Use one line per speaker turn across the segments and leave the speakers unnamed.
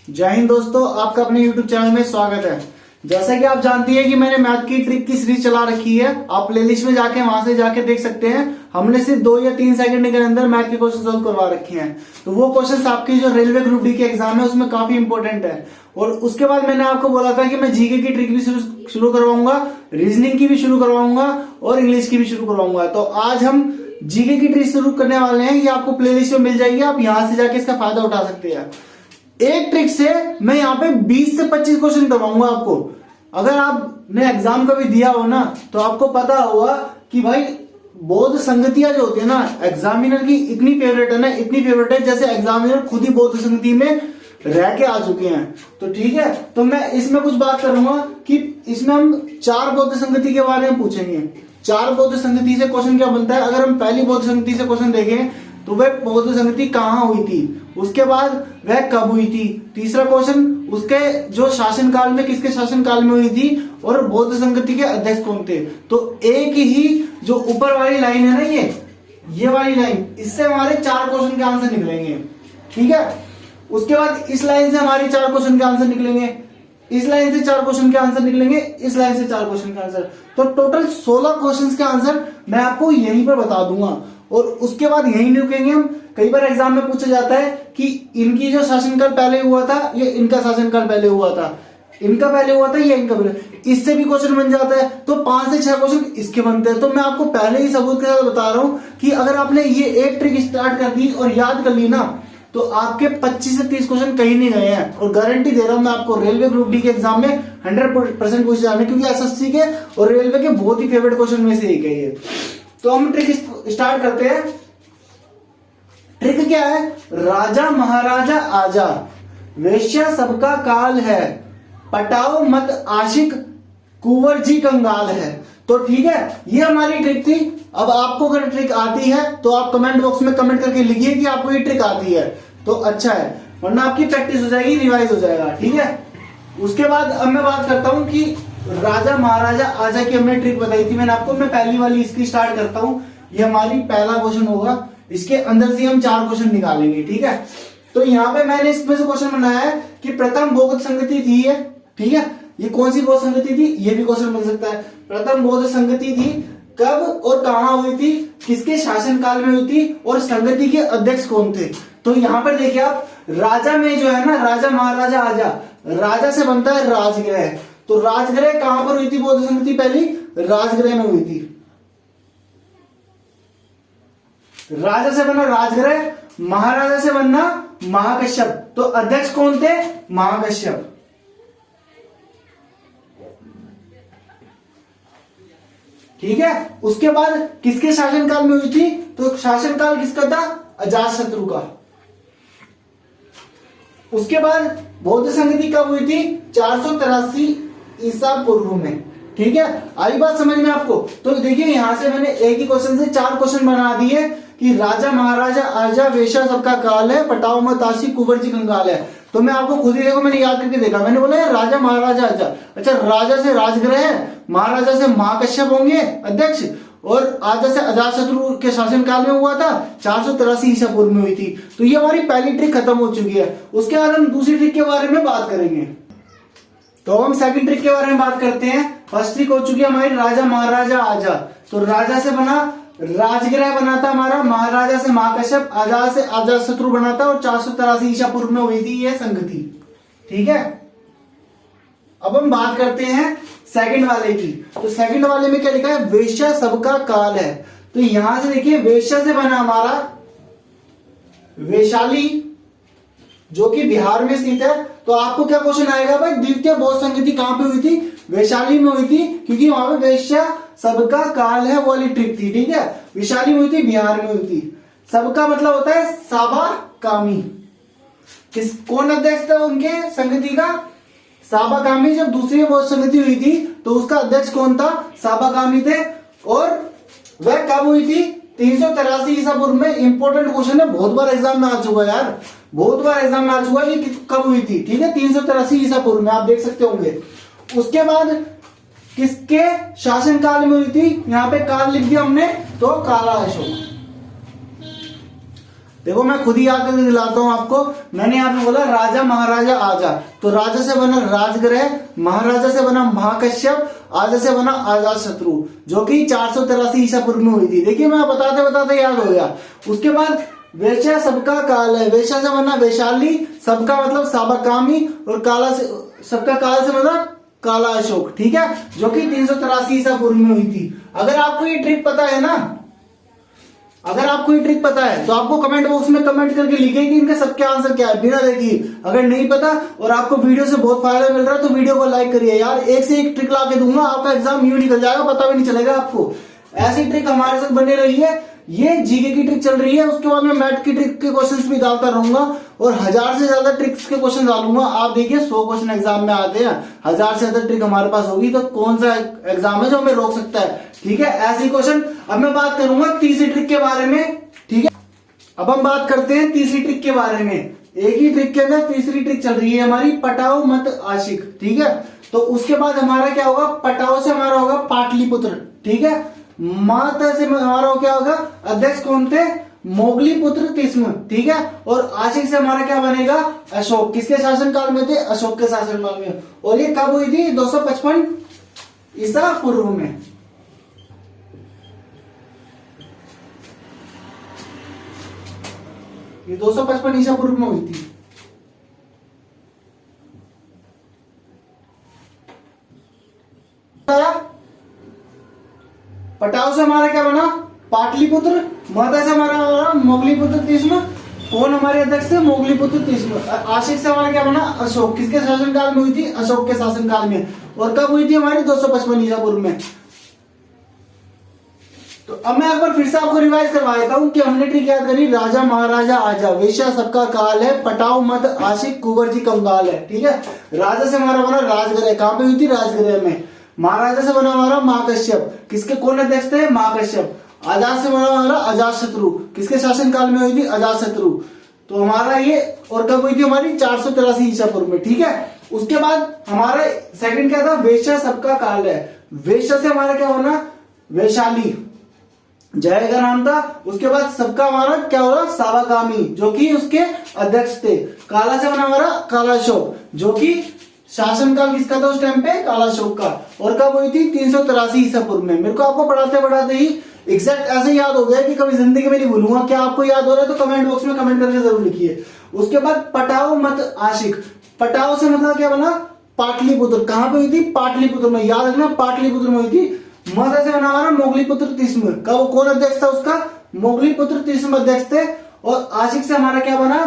जय हिंद दोस्तों, आपका अपने YouTube चैनल में स्वागत है। जैसा कि आप जानती हैं कि मैंने मैथ की ट्रिक की सीरीज चला रखी है। आप प्लेलिस्ट में जाके वहां से जाके देख सकते हैं। हमने सिर्फ 2 या 3 सेकंड के अंदर मैथ के क्वेश्चन सोल्व करवा रखे हैं। तो वो क्वेश्चन आपकी जो रेलवे ग्रुप डी के एग्जाम है उसमें काफी इंपॉर्टेंट है। और उसके बाद मैंने आपको बोला था कि मैं जीके की ट्रिक भी शुरू करवाऊंगा, रीजनिंग की भी शुरू करवाऊंगा और इंग्लिश की भी शुरू करवाऊंगा। तो आज हम जीके की ट्रिक शुरू करने वाले हैं। ये आपको प्लेलिस्ट में मिल जाएगी, आप यहां से जाके इसका फायदा उठा सकते हैं। एक ट्रिक से मैं यहाँ पे 20 से 25 क्वेश्चन करवाऊंगा आपको। अगर आपने एग्जाम का भी दिया हो ना तो आपको पता होगा कि भाई बौद्ध संगतियां जो होती है ना एग्जामिनर की इतनी फेवरेट है ना, इतनी फेवरेट है जैसे एग्जामिनर खुद ही बौद्ध संगति में रह के आ चुके हैं। तो ठीक है, तो मैं इसमें कुछ बात करूंगा कि इसमें हम 4 बौद्ध संगति के बारे में पूछेंगे। 4 बौद्ध संगति से क्वेश्चन क्या बनता है। अगर हम पहली बौद्ध संगति से क्वेश्चन देखें तो वह बौद्ध संगति कहाँ हुई थी, उसके बाद वह कब हुई थी। तीसरा क्वेश्चन उसके जो शासनकाल में, किसके शासनकाल में हुई थी और बौद्ध संगति के अध्यक्ष कौन थे। तो एक ही जो ऊपर वाली लाइन है ना, ये वाली लाइन, इससे हमारे 4 क्वेश्चन के आंसर निकलेंगे। ठीक है, उसके बाद इस लाइन से हमारे 4 क्वेश्चन के आंसर निकलेंगे, इस लाइन से 4 क्वेश्चन के आंसर निकलेंगे, इस लाइन से 4 क्वेश्चन के आंसर। तो टोटल 16 क्वेश्चन के आंसर मैं आपको यहीं पर बता दूंगा। और उसके बाद यहीं रुकेंगे हम। कई बार एग्जाम में पूछा जाता है कि इनकी जो शासनकाल पहले हुआ था ये इनका शासनकाल पहले हुआ था, इनका पहले हुआ था या इनका पहले, इससे भी क्वेश्चन बन जाता है। तो 5 से 6 क्वेश्चन इसके बनते हैं। तो मैं आपको पहले ही सबूत के साथ बता रहा हूं कि अगर आपने ये एक ट्रिक स्टार्ट कर दी और याद कर ली ना तो आपके 25 से 30 क्वेश्चन कहीं नहीं गए हैं। और गारंटी दे रहा हूं मैं आपको, रेलवे ग्रुप डी के एग्जाम में 100% पूछे जाने, क्योंकि एसएससी के और रेलवे के बहुत ही फेवरेट क्वेश्चन में से एक है ये। तो हम ट्रिक स्टार्ट करते हैं। ट्रिक क्या है, राजा महाराजा आजा, वेश्या सबका काल है, पटाओ मत आशिक, कुंवर जी कंगाल है। तो ठीक है, ये हमारी ट्रिक थी। अब आपको अगर ट्रिक आती है तो आप कमेंट बॉक्स में कमेंट करके लिखिए कि आपको ये ट्रिक आती है, तो अच्छा है, वरना आपकी प्रैक्टिस हो जाएगी, रिवाइज हो जाएगा। ठीक है, उसके बाद अब मैं बात करता हूं कि राजा महाराजा आजा की हमने ट्रिक बताई थी मैंने आपको। मैं पहली वाली इसकी स्टार्ट करता हूं। ये हमारी पहला क्वेश्चन होगा, इसके अंदर से हम 4 क्वेश्चन निकालेंगे। ठीक है, तो यहाँ पे मैंने इसमें से क्वेश्चन बनाया है कि प्रथम बौद्ध संगति थी ये। ठीक है, ये कौन सी बौद्ध संगति थी, ये भी क्वेश्चन बन सकता है। प्रथम बौद्ध संगति थी, कब और कहां हुई थी, किसके शासनकाल में हुई थी और संगति के अध्यक्ष कौन थे। तो यहाँ पर देखिए आप, राजा में जो है ना, राजा महाराजा आजा, राजा से बनता है राजगृह। तो राजगृह कहां पर हुई थी बौद्ध संगति, पहली राजगृह में हुई थी। राजा से बना राजगृह, महाराजा से बनना महाकश्यप। तो अध्यक्ष कौन थे, महाकश्यप। ठीक है, उसके बाद किसके शासनकाल में हुई थी, तो शासनकाल किसका था, अजातशत्रु का। उसके बाद बौद्ध संगति कब हुई थी, 483 ईसा पूर्व में। ठीक है, आई बात समझ में आपको। तो देखिए यहां से मैंने एक ही क्वेश्चन से 4 क्वेश्चन बना दिए कि राजा महाराजा आजा, वेश्या सबका काल है, पटाओ मत आशिक, कुंवर जी कंगाल है। तो मैं आपको खुद ही देखो, मैंने याद करके देखा, मैंने बोला यार राजा महाराजा आजा, अच्छा राजा से राजगृह है, महाराजा से महाकश्यप होंगे अध्यक्ष, और आजा से अजातशत्रु के शासनकाल में हुआ था, 483 ईसा पूर्व में हुई थी। तो ये हमारी पहली ट्रिक खत्म हो चुकी है। उसके बाद हम दूसरी ट्रिक के बारे में बात करेंगे। तो हम सेकंड ट्रिक के बारे में बात करते हैं। फर्स्ट ट्रिक हो चुकी है हमारी राजा महाराजा आजा। तो राजा से बना राजगृह बना था हमारा, महाराजा से महाकश्यप, आजा से अजातशत्रु बना था और 483 ईसा पूर्व में हुई थी ये संगति। ठीक है, अब हम बात करते हैं सेकंड वाले की। तो सेकंड वाले में क्या लिखा है, वेश्या सबका काल है। तो यहां से देखिए वेश्या से बना हमारा वैशाली, जो कि बिहार में स्थित है। तो आपको क्या क्वेश्चन आएगा भाई, द्वितीय बौद्ध संगति कहां पे हुई थी, वैशाली में हुई थी, क्योंकि वहां पे वेश्या सबका काल है वाली ट्रिक थी। ठीक है, वैशाली में हुई थी, बिहार में हुई थी। सबका मतलब होता है साबा कामी। कौन अध्यक्ष था उनके संगति का, साबा कामी। जब दूसरी बौद्ध संगति हुई थी तो उसका अध्यक्ष कौन था, साबा कामी थे। और वह कब हुई थी, 383 ईसा पूर्व में। इंपॉर्टेंट क्वेश्चन है, बहुत बार एग्जाम में आ चुका है यार, बहुत बार एग्जाम में आ चुका है कि कब हुई थी। ठीक है, 383 ईसा पूर्व में, आप देख सकते होंगे। उसके बाद किसके शासनकाल में हुई थी, यहां पे काल लिख दिया हमने, तो काला अशोक। देखो मैं खुद ही याद करके दिलाता हूं आपको। मैंने यहाँ पे बोला राजा महाराजा आजा, तो राजा से बना राजग्रह, महाराजा से बना महाकश्यप, आजा से बना अजात शत्रु, जो कि 483 ईसा पूर्व में हुई थी। देखिए मैं बताते बताते याद हो गया। उसके बाद वेश्या सबका काल है, वेश्या से बना वैशाली, सबका मतलब साबकामी, और काला से सबका काल से मतलब काला अशोक, ठीक है, जो कि 383 ईसा पूर्व में हुई थी। अगर आपको ये ट्रिक पता है ना, अगर आपको ये ट्रिक पता है तो आपको कमेंट बॉक्स में कमेंट करके लिखिए कि इनके सबके आंसर क्या है, बिना देखिए। अगर नहीं पता और आपको वीडियो से बहुत फायदा मिल रहा है तो वीडियो को लाइक करिए यार। एक से एक ट्रिक ला के दूंगा, आपका एग्जाम यूं निकल जाएगा, पता भी नहीं चलेगा आपको। ऐसी ट्रिक हमारे साथ बनी रही है। ये जीके की ट्रिक चल रही है, उसके बाद मैं मैथ की ट्रिक के क्वेश्चंस भी डालता रहूंगा और 1000 से ज्यादा ट्रिक्स के क्वेश्चन डालूंगा। आप देखिए 100 क्वेश्चन एग्जाम में आते हैं, 1000 से ज्यादा ट्रिक हमारे पास होगी तो कौन सा एग्जाम है जो हमें रोक सकता है, ठीक है। ऐसे क्वेश्चन अब मैं बात करूंगा तीसरी ट्रिक के बारे में, ठीक है। अब हम बात करते हैं तीसरी ट्रिक के बारे में। एक ही ट्रिक के अंदर तीसरी ट्रिक चल रही है हमारी, पटाओ मत आशिक, ठीक है। तो उसके बाद हमारा क्या होगा, पटाओ से हमारा होगा पाटलिपुत्र, ठीक है। माता से हमारा क्या होगा, अध्यक्ष कौन थे, मोगली पुत्र तिस्म, ठीक है। और आशिक से हमारा क्या बनेगा, अशोक। किसके शासनकाल में थे, अशोक के शासनकाल में। और ये कब हुई थी, 255 ईसा पूर्व में। ये 255 ईसा पूर्व में हुई थी। पटाओ से हमारा क्या बना, पाटलिपुत्र। माता से हमारा बना मोगलीपुत्र तिस्म। कौन हमारे अध्यक्ष थे, मोगलीपुत्र तिस्म। आशिक से हमारा क्या बना, अशोक। किसके शासनकाल में हुई थी, अशोक के शासनकाल में। और कब हुई थी हमारी, 255 ईसा पूर्व में। तो अब मैं एक बार फिर से आपको रिवाइज करवा देता हूं कि हमने ट्रिक याद करी, राजा महाराजा आजा, वेश्या सबका काल है, पटाओ मत आशिक, कुंवर जी कंगाल है, ठीक है। राजा से हमारा बना राजगृह, कहां पे हुई थी, राजगृह में। महाराजा से बना हमारा महाकश्यप, किसके कौन अध्यक्ष थे, महाकश्यप। अजात से बना हमारा अजात शत्रु, किसके शासन काल में हुई थी, अजात शत्रु। तो हमारा ये और कब हुई थी हमारी, 483 ईसा पूर्व में, ठीक है। उसके बाद हमारा सेकंड क्या था, वेश्या सबका काल है। वेश्या से हमारा क्या बना, वैशाली, जय का नाम था। उसके बाद सबका हमारा क्या होगा, सावाकामी, जो कि उसके अध्यक्ष थे। काला से बना हमारा कालाशोक, जो कि शासनकाल किसका था उस टाइम पे, कालाशोक का। और कब हुई थी, 383 ईसा पूर्व में। मेरे को आपको पढ़ाते पढ़ाते ही एग्जैक्ट ऐसे याद हो गया कि कभी जिंदगी में नहीं भूलूंगा। क्या आपको याद हो रहा है तो कमेंट बॉक्स में कमेंट करके जरूर लिखिए। उसके बाद पटाओ मत आशिक, पटाओ से मतलब क्या बना, पाटलिपुत्र। कहां पे हुई थी, पाटलिपुत्र में, याद रखना पाटलिपुत्र में हुई थी। मत से बना हमारा मोगलीपुत्र तिस्म, कब कौन अध्यक्ष था उसका, मोगलीपुत्र तिस्म अध्यक्ष थे। और आशिक से हमारा क्या बना,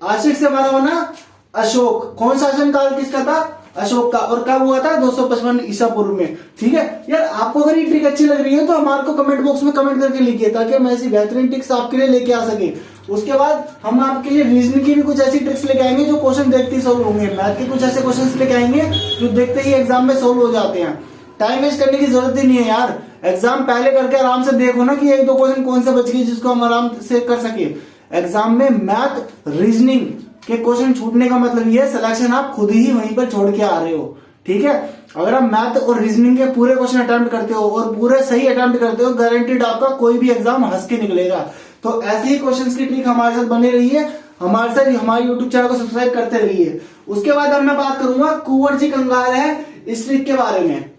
आशिक से हमारा बना अशोक। कौन शासन काल किसका था, अशोक का। और कब हुआ था, 255 ईसा पूर्व में, ठीक है। यार आपको अगर ये ट्रिक अच्छी लग रही है तो हमारे को कमेंट बॉक्स में कमेंट करके लिखिए, ताकि हम ऐसी बेहतरीन ट्रिक्स आपके लिए लेके आ सके। उसके बाद हम आपके लिए रीजनिंग की भी कुछ ऐसी ट्रिक्स लेके आएंगे जो क्वेश्चन देखते ही सोल्व होंगे। मैथ के कुछ ऐसे क्वेश्चन लेके आएंगे जो देखते ही एग्जाम में सोल्व हो जाते हैं। टाइम वेस्ट करने की जरूरत ही नहीं है यार। एग्जाम पहले करके आराम से देखो ना कि एक दो क्वेश्चन कौन से बच गए जिसको हम आराम से कर सके। एग्जाम में मैथ रीजनिंग के क्वेश्चन छूटने का मतलब ये सिलेक्शन आप खुद ही वहीं पर छोड़ के आ रहे हो, ठीक है। अगर आप मैथ और रीजनिंग के पूरे क्वेश्चन अटेम्प्ट करते हो और पूरे सही अटेम्प्ट करते हो, गारंटीड आपका कोई भी एग्जाम हंस के निकलेगा। तो ऐसे ही क्वेश्चंस की ट्रिक हमारे साथ बनी रही है, हमारे साथ हमारे यूट्यूब चैनल को सब्सक्राइब करते रहिए। उसके बाद अब मैं बात करूंगा कुंवर जी कंगाल है इस ट्रिक के बारे में।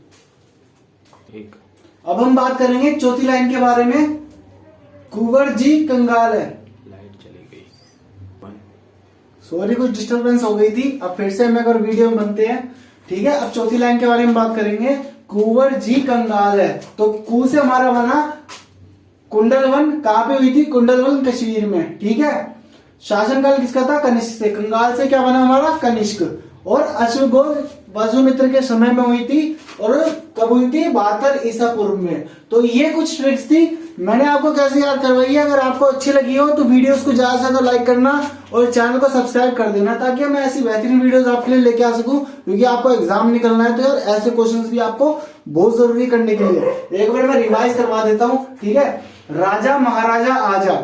अब हम बात करेंगे चौथी लाइन के बारे में, कुंवर जी कंगाल है।
लाइट चली गई,
सॉरी कुछ डिस्टरबेंस हो गई थी। अब फिर से हम एक और वीडियो में बनते हैं, ठीक है। अब चौथी लाइन के बारे में बात करेंगे, कुंवर जी कंगाल है। तो कु से हमारा बना कुंडलवन, कहां पे हुई थी, कुंडलवन कश्मीर में, ठीक है। शासनकाल किसका था, कनिष्क से। कंगाल से क्या बना हमारा, कनिष्क। और अश्वघोष वसुमित्र के समय में हुई थी। और कब हुई थी, 72 ईसा पूर्व में। तो ये कुछ ट्रिक्स थी, मैंने आपको कैसे याद करवाई है। अगर आपको अच्छी लगी हो तो वीडियोस को ज्यादा से ज्यादा लाइक करना और चैनल को सब्सक्राइब कर देना, ताकि मैं ऐसी बेहतरीन वीडियोस आपके लिए लेके आ सकूं। क्योंकि आपको एग्जाम निकलना है तो यार ऐसे क्वेश्चंस भी आपको बहुत जरूरी करने के लिए। एक बार मैं रिवाइज करवा देता हूं, ठीक है। राजा महाराजा आजा,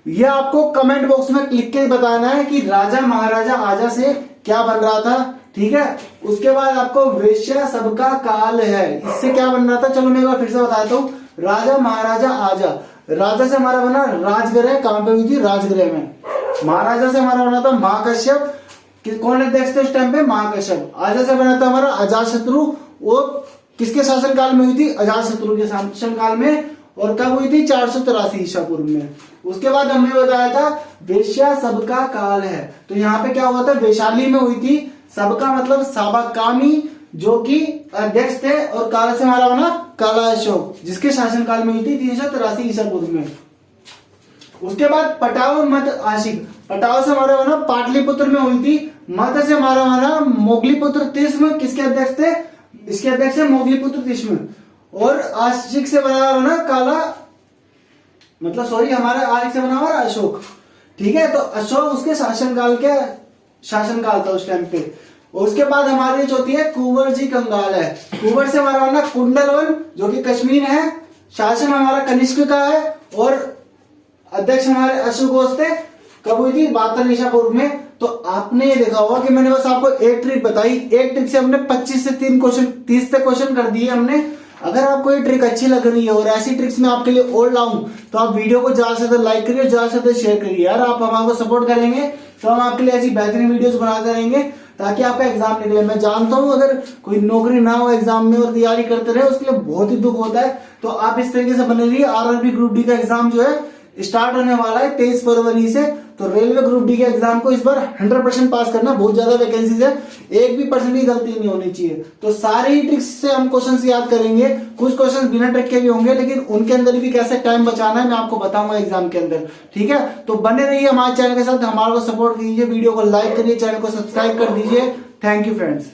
ये आपको कमेंट बॉक्स में लिख के बताना है कि राजा महाराजा आजा से क्या बन रहा था, ठीक है। उसके बाद आपको वेश्या सबका काल है, इससे क्या बन रहा था, चलो मैं एक बार फिर से बताता हूँ। राजा महाराजा आजा, राजा से हमारा बना राजगृह, कहां पे हुई थी? राजगृह में। महाराजा से हमारा बना था महाकश्यप, कौन अध्यक्ष थे उस टाइम पे? महाकश्यप। आजा से बना था हमारा अजातशत्रु, वो किसके शासनकाल में हुई थी? अजातशत्रु के शासनकाल में। और कब हुई थी? 483 ईसा पूर्व में। उसके बाद हमने बताया था वेश्या सबका काल है, तो यहाँ पे क्या हुआ था? वैशाली में हुई थी। सबका मतलब साबकामी, जो कि अध्यक्ष थे, और काल से हमारा बना काला अशोक, जिसके शासनकाल में हुई थी 383 ईसा पूर्व में। उसके बाद पटाव मत आशिक, पटाव से हमारा बना पाटलिपुत्र में हुई थी। मत से हमारा बना मोगलीपुत्र तिष्म, किसके अध्यक्ष थे? इसके अध्यक्ष है मोगलीपुत्र तिष्म। और आशिक से बना काला, मतलब सॉरी हमारा आशिक से बना हमारा अशोक, ठीक है। तो अशोक उसके शासनकाल था उस टाइम पे। उसके बाद हमारी जो होती है कुंवर जी कंगाल है। कुंवर से हमारा बना कुंडलवन, जो कि कश्मीर है। शासन हमारा कनिष्क का है, और अध्यक्ष हमारे अशोक थे। कब हुई थी? 72 ईसा पूर्व में। तो आपने ये देखा होगा कि मैंने बस आपको एक ट्रिक बताई, एक ट्रिक से हमने 25 से 30 से क्वेश्चन कर दिए हमने। अगर आपको ये ट्रिक अच्छी लग रही है और ऐसी ट्रिक्स मैं आपके लिए और लाऊं, तो आप वीडियो को ज्यादा से ज्यादा लाइक करिए, ज्यादा से ज्यादा शेयर करिए यार। आप हमारे सपोर्ट करेंगे तो हम आपके लिए ऐसी बेहतरीन वीडियोस बनाते रहेंगे, ताकि आपका एग्जाम निकले। मैं जानता हूं अगर कोई नौकरी ना हो एग्जाम में और तैयारी करते रहे, उसके लिए बहुत ही दुख होता है। तो आप इस तरीके से बने रहिए। आरआरबी ग्रुप डी का एग्जाम जो है स्टार्ट होने वाला है 23 फरवरी से। तो रेलवे ग्रुप डी के एग्जाम को इस बार 100% पास करना। बहुत ज्यादा वैकेंसीज है, 1% भी गलती नहीं होनी चाहिए। तो सारे ही ट्रिक्स से हम क्वेश्चंस याद करेंगे। कुछ क्वेश्चंस बिना ट्रिक के भी होंगे, लेकिन उनके अंदर भी कैसे टाइम बचाना है मैं आपको बताऊंगा एग्जाम के अंदर, ठीक है। तो बने रहिए हमारे चैनल के साथ, हमारे को सपोर्ट कीजिए, वीडियो को लाइक करिए, चैनल को सब्सक्राइब कर दीजिए। Thank you friends.